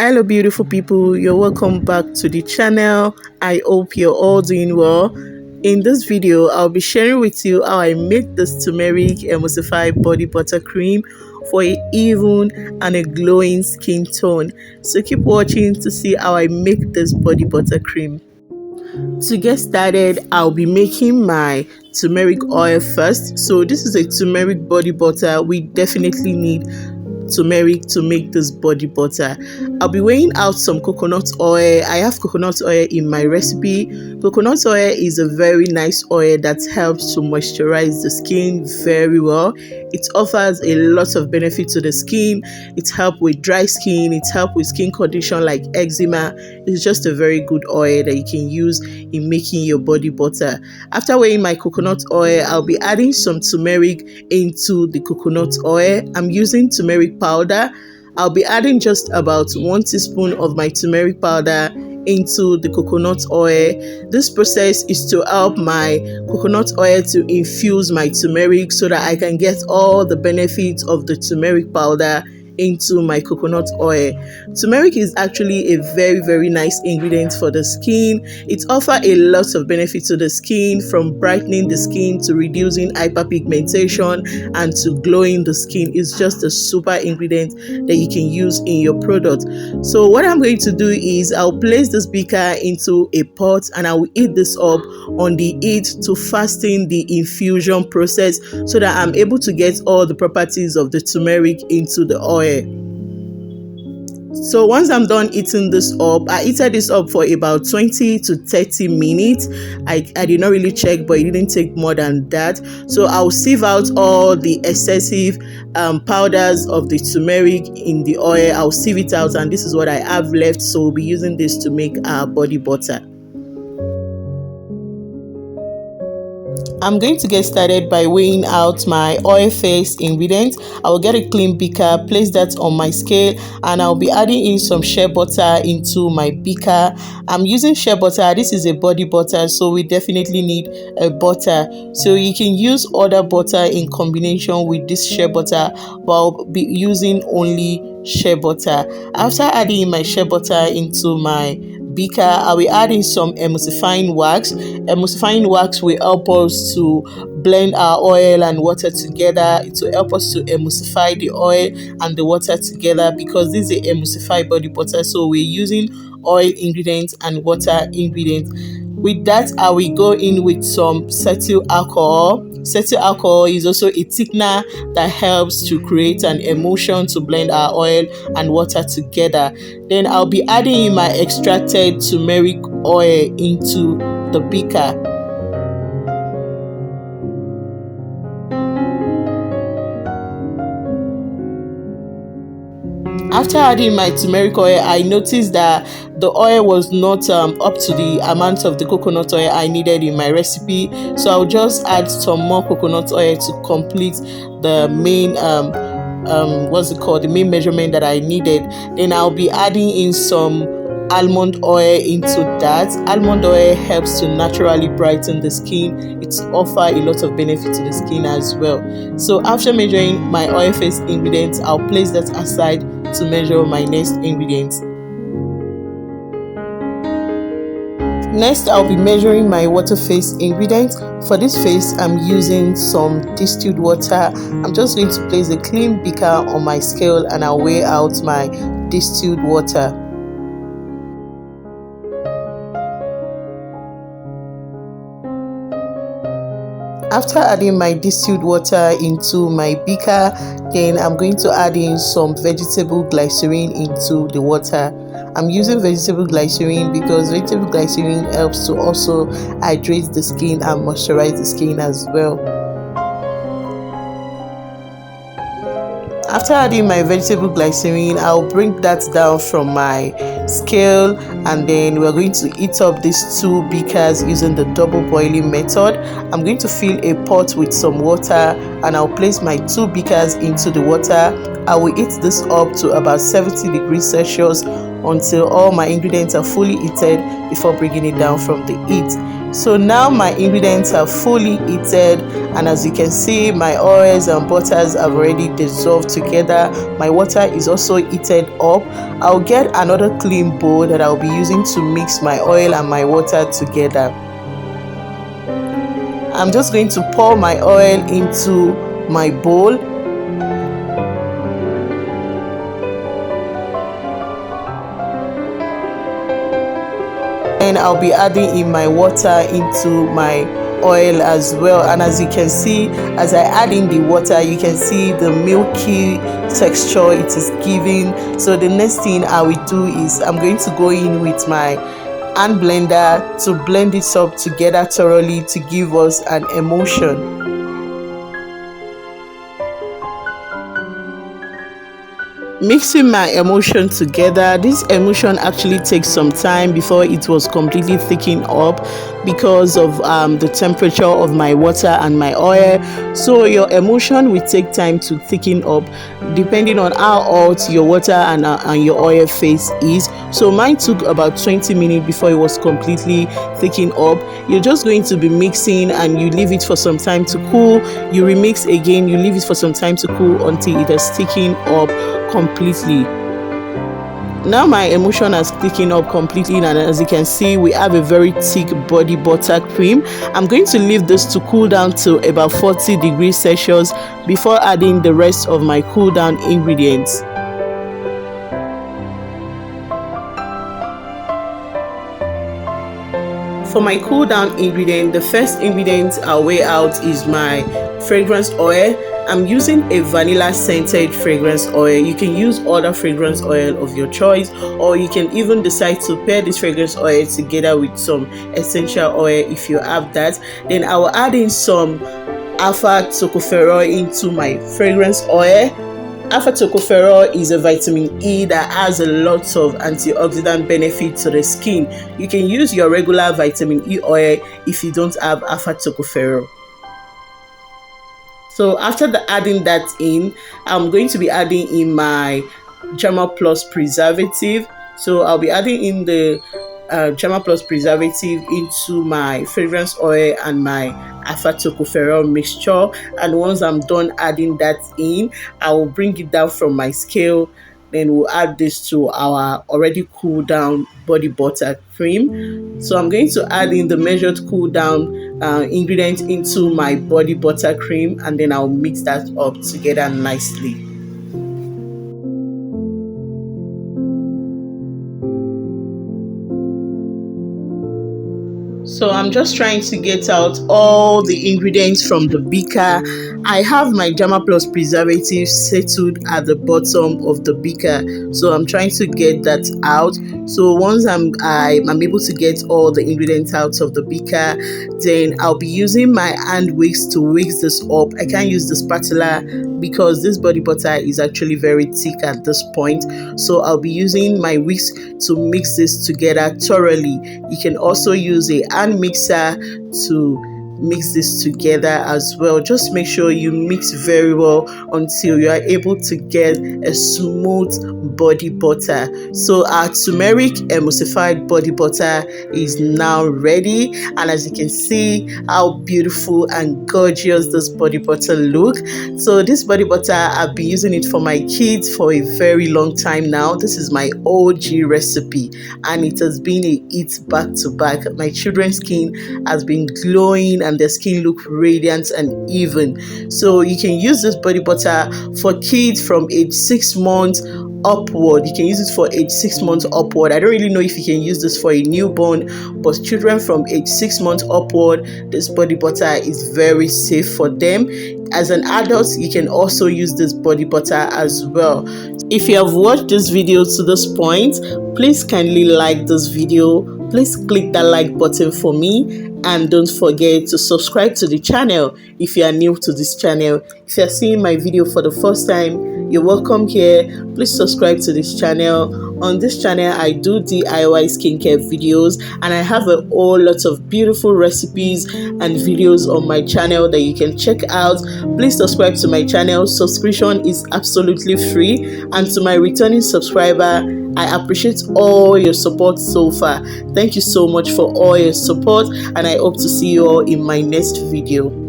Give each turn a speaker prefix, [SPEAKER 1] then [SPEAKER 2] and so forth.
[SPEAKER 1] Hello beautiful people, you're welcome back to the channel. I hope you're all doing well. In this video I'll be sharing with you how I make this turmeric emulsified body butter cream for a even and a glowing skin tone. So keep watching to see how I make this body butter cream. To get started, I'll be making my turmeric oil first. So this is a turmeric body butter. We definitely need turmeric to make this body butter. I'll be weighing out some coconut oil. I have coconut oil in my recipe. Coconut oil is a very nice oil that helps to moisturize the skin very well. It offers a lot of benefit to the skin. It helps with dry skin. It helps with skin condition like eczema. It's just a very good oil that you can use in making your body butter. After weighing my coconut oil, I'll be adding some turmeric into the coconut oil. I'm using turmeric powder. I'll be adding just about 1 teaspoon of my turmeric powder into the coconut oil. This process is to help my coconut oil to infuse my turmeric so that I can get all the benefits of the turmeric powder into my coconut oil. Turmeric is actually a very nice ingredient for the skin. It offers a lot of benefit to the skin, from brightening the skin to reducing hyperpigmentation and to glowing the skin. It's just a super ingredient that you can use in your product. So what I'm going to do is I'll place this beaker into a pot and I will heat this up on the heat to fasten the infusion process so that I'm able to get all the properties of the turmeric into the oil. So once I'm done heating this up, I heated this up for about 20 to 30 minutes. I did not really check, but it didn't take more than that. So I'll sieve out all the excessive powders of the turmeric in the oil. I'll sieve it out, and this is what I have left. So we'll be using this to make our body butter. I'm going to get started by weighing out my oil-based ingredients. I will get a clean beaker, place that on my scale, and I'll be adding in some shea butter into my beaker. I'm using shea butter. This is a body butter, so we definitely need a butter. So you can use other butter in combination with this shea butter, but I'll be using only shea butter. After adding in my shea butter into my beaker, I will add in some emulsifying wax. Emulsifying wax will help us to blend our oil and water together. It will help us to emulsify the oil and the water together, because this is a emulsified body butter, so we're using oil ingredients and water ingredients. With that, I will go in with some cetyl alcohol. Cetyl alcohol is also a thickener that helps to create an emulsion to blend our oil and water together. Then I'll be adding in my extracted turmeric oil into the beaker. After adding my turmeric oil, I noticed that the oil was not up to the amount of the coconut oil I needed in my recipe. So I'll just add some more coconut oil to complete the main the main measurement that I needed. Then I'll be adding in some almond oil into that. Almond oil helps to naturally brighten the skin. It offers a lot of benefit to the skin as well. So after measuring my oil-based ingredients, I'll place that aside to measure my next ingredients. Next, I'll be measuring my water-based ingredients. For this phase, I'm using some distilled water. I'm just going to place a clean beaker on my scale and I'll weigh out my distilled water. After adding my distilled water into my beaker, then I'm going to add in some vegetable glycerin into the water. I'm using vegetable glycerin because vegetable glycerin helps to also hydrate the skin and moisturize the skin as well. After adding my vegetable glycerin, I'll bring that down from my scale, and then we're going to heat up these two beakers using the double boiling method. I'm going to fill a pot with some water and I'll place my two beakers into the water. I will heat this up to about 70 degrees Celsius until all my ingredients are fully heated before bringing it down from the heat. So now my ingredients are fully heated, and as you can see, my oils and butters have already dissolved together. My water is also heated up. I'll get another clean bowl that I'll be using to mix my oil and my water together. I'm just going to pour my oil into my bowl. And I'll be adding in my water into my oil as well. And as you can see, as I add in the water, you can see the milky texture it is giving. So the next thing I will do is I'm going to go in with my hand blender to blend it up together thoroughly to give us an emulsion. Mixing my emulsion together, this emulsion actually takes some time before it was completely thickened up because of the temperature of my water and my oil. So your emulsion will take time to thicken up depending on how hot your water and your oil phase is. So mine took about 20 minutes before it was completely thickened up. You're just going to be mixing and you leave it for some time to cool. You remix again, you leave it for some time to cool until it has thickened up completely. Now my emulsion has thickened up completely, and as you can see, we have a very thick body butter cream. I'm going to leave this to cool down to about 40 degrees Celsius before adding the rest of my cool down ingredients. For my cool down ingredient, the first ingredient I'll weigh out is my fragrance oil. I'm using a vanilla scented fragrance oil. You can use other fragrance oil of your choice, or you can even decide to pair this fragrance oil together with some essential oil if you have that. Then I will add in some alpha tocopherol into my fragrance oil. Alpha tocopherol is a vitamin E that has a lot of antioxidant benefits to the skin. You can use your regular vitamin E oil if you don't have alpha tocopherol. So after adding that in, I'm going to be adding in my Germa Plus preservative. So I'll be adding in the Germa Plus preservative into my fragrance oil and my alpha tocopherol mixture. And once I'm done adding that in, I will bring it down from my scale. Then we'll add this to our already cooled down body butter cream. So I'm going to add in the measured cool down ingredient into my body butter cream, and then I'll mix that up together nicely. So I'm just trying to get out all the ingredients from the beaker. I have my Germa Plus preservative settled at the bottom of the beaker, so I'm trying to get that out. So once I'm able to get all the ingredients out of the beaker, then I'll be using my hand whisk to whisk this up. I can't use the spatula because this body butter is actually very thick at this point, so I'll be using my whisk to mix this together thoroughly. You can also use a hand mixer to mix this together as well. Just make sure you mix very well until you are able to get a smooth body butter. So our turmeric emulsified body butter is now ready, and as you can see how beautiful and gorgeous this body butter look. So this body butter, I've been using it for my kids for a very long time now. This is my OG recipe and it has been a hit back to back. My children's skin has been glowing and their skin look radiant and even. So you can use this body butter for kids from age 6 months upward. You can use it for age 6 months upward. I don't really know if you can use this for a newborn, but children from age 6 months upward, this body butter is very safe for them. As an adult, you can also use this body butter as well. If you have watched this video to this point, please kindly like this video. Please click that like button for me, and don't forget to subscribe to the channel if you are new to this channel. If you are seeing my video for the first time, you're welcome here. Please subscribe to this channel. On this channel, I do DIY skincare videos, and I have a whole lot of beautiful recipes and videos on my channel that you can check out. Please subscribe to my channel. Subscription is absolutely free, and to my returning subscriber, I appreciate all your support so far. Thank you so much for all your support, and I hope to see you all in my next video.